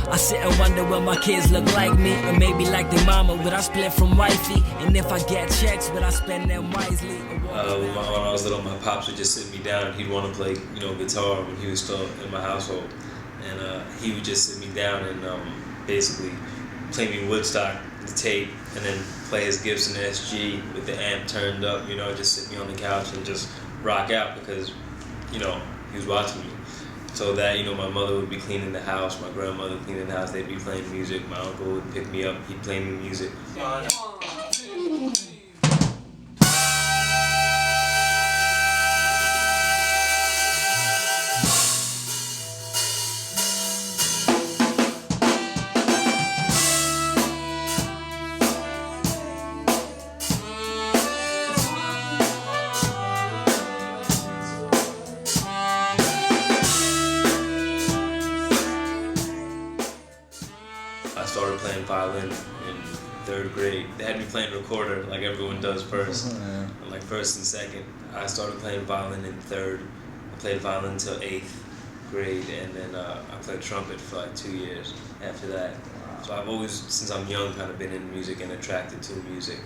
I sit and wonder will my kids look like me, or maybe like their mama, would I split from wifey? And if I get checks, would I spend them wisely? When I was little, my pops would just sit me down and he'd want to play, guitar when he was still in my household. And he would just sit me down and basically play me Woodstock, the tape, and then play his Gibson SG with the amp turned up, just sit me on the couch and just rock out because, he was watching me. So that, my mother would be cleaning the house, my grandmother cleaning the house, they'd be playing music, my uncle would pick me up, he'd play me music. I started playing violin in 3rd grade. They had me playing recorder like everyone does first, like first and second. I started playing violin in 3rd. I played violin until 8th grade, and then I played trumpet for like 2 years after that. So I've always, since I'm young, kind of been in music and attracted to music.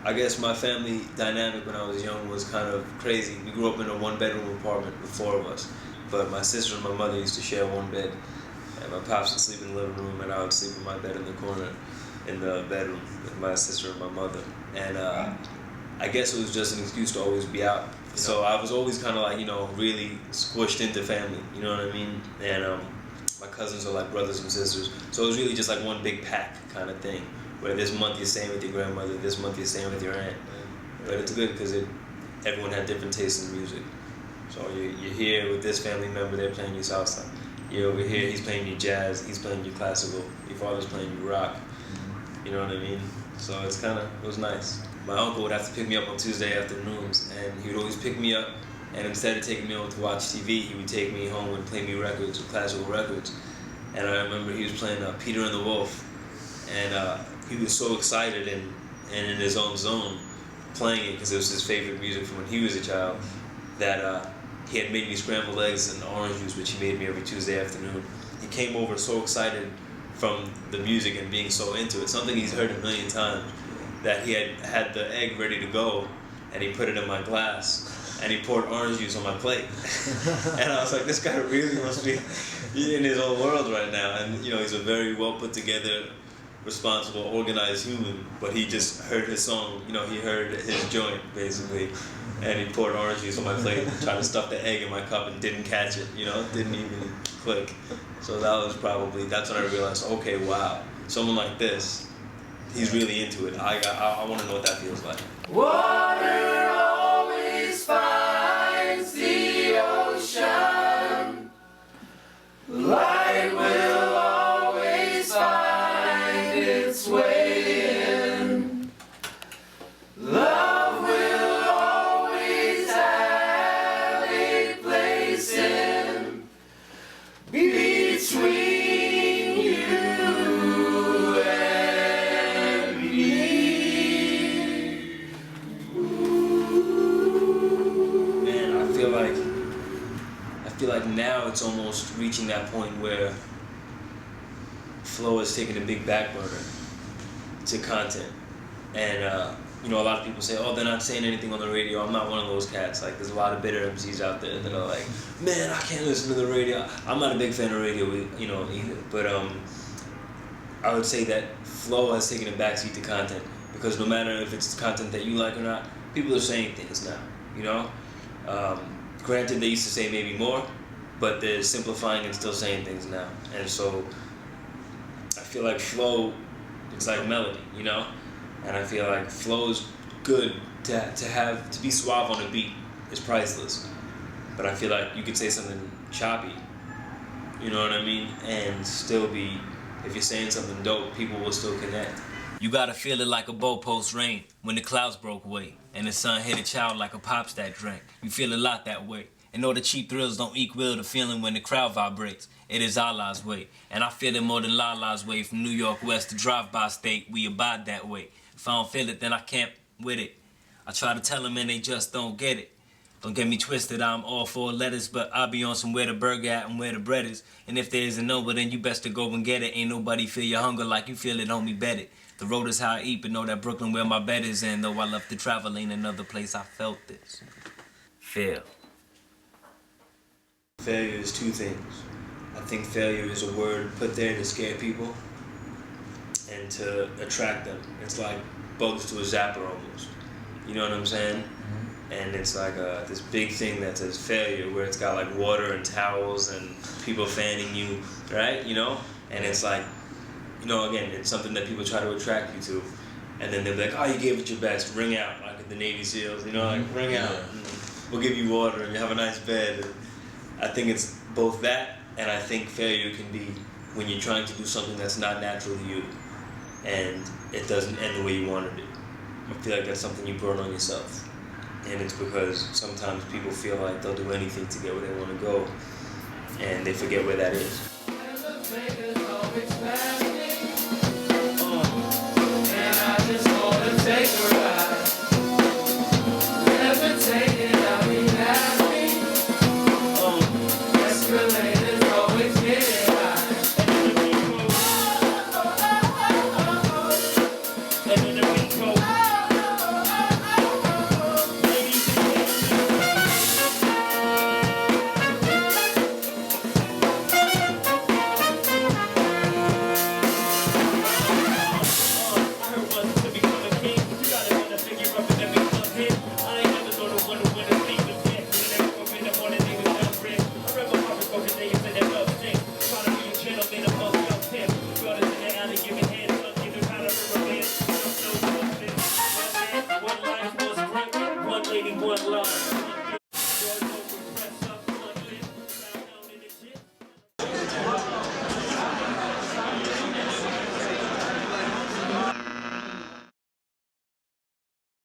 I guess my family dynamic when I was young was kind of crazy. We grew up in a 1-bedroom apartment with 4 of us, but my sister and my mother used to share one bed. And my pops would sleep in the living room, and I would sleep in my bed in the corner in the bedroom with my sister and my mother. And I guess it was just an excuse to always be out. So I was always kind of like, really squished into family, you know what I mean? And my cousins are like brothers and sisters. So it was really just like one big pack kind of thing, where this month you're staying with your grandmother, this month you're staying with your aunt. But it's good because everyone had different tastes in music. So you're here with this family member, they're playing you salsa. You're over here, he's playing you jazz, he's playing you classical, your father's playing you rock. You know what I mean? So it was nice. My uncle would have to pick me up on Tuesday afternoons, and he would always pick me up, and instead of taking me over to watch TV, he would take me home and play me records, classical records. And I remember he was playing Peter and the Wolf, and he was so excited and in his own zone playing it because it was his favorite music from when he was a child, that he had made me scrambled eggs and orange juice, which he made me every Tuesday afternoon. He came over so excited from the music and being so into it, something he's heard a million times, that he had the egg ready to go, and he put it in my glass, and he poured orange juice on my plate. And I was like, this guy really must be in his own world right now. And he's a very well put together, responsible, organized human, but he just heard his song, he heard his joint, basically. And he poured orange juice on my plate, tried to stuff the egg in my cup and didn't catch it, didn't even click. So that's when I realized, okay, wow, someone like this, he's really into it. I want to know what that feels like. Water always finds the ocean. Light will always find its way in. Love will always have a place in between you and me. Man, I feel like now it's almost reaching that point where flow is taking a big back burner to content. And a lot of people say, oh, they're not saying anything on the radio. I'm not one of those cats. Like, there's a lot of bitter MCs out there that are like, man, I can't listen to the radio. I'm not a big fan of radio, either. But I would say that flow has taken a backseat to content, because no matter if it's content that you like or not, people are saying things now, Granted, they used to say maybe more, but they're simplifying and still saying things now. And so I feel like flow, it's like melody, And I feel like flow is good to be suave on a beat is priceless. But I feel like you could say something choppy, you know what I mean? And still be, if you're saying something dope, people will still connect. You gotta feel it like a boat post rain when the clouds broke away and the sun hit a child like a pops that drank. You feel a lot that way. And all the cheap thrills don't equal the feeling when the crowd vibrates. It is Allah's way, and I feel it more than Lala's way. From New York West to drive-by state, we abide that way. If I don't feel it, then I can't with it. I try to tell them and they just don't get it. Don't get me twisted, I'm all for letters, but I'll be on some where the burger at and where the bread is. And if there isn't no, well then you best to go and get it. Ain't nobody feel your hunger like you feel it, homie, bet it. The road is how I eat, but know that Brooklyn where my bed is. And though I love to travel, ain't another place I felt this. Fail. Failure is two things. I think failure is a word put there to scare people and to attract them. It's like bugs to a zapper almost. You know what I'm saying? And it's like this big thing that says failure, where it's got like water and towels and people fanning you, right? You know? And it's like, you know, again, it's something that people try to attract you to. And then they're like, oh, you gave it your best, ring out, like at the Navy SEALs, you know, like ring out. And we'll give you water and you have a nice bed. And I think it's both that, and I think failure can be when you're trying to do something that's not natural to you and it doesn't end the way you wanted it. I feel like that's something you burn on yourself. And it's because sometimes people feel like they'll do anything to get where they want to go, and they forget where that is.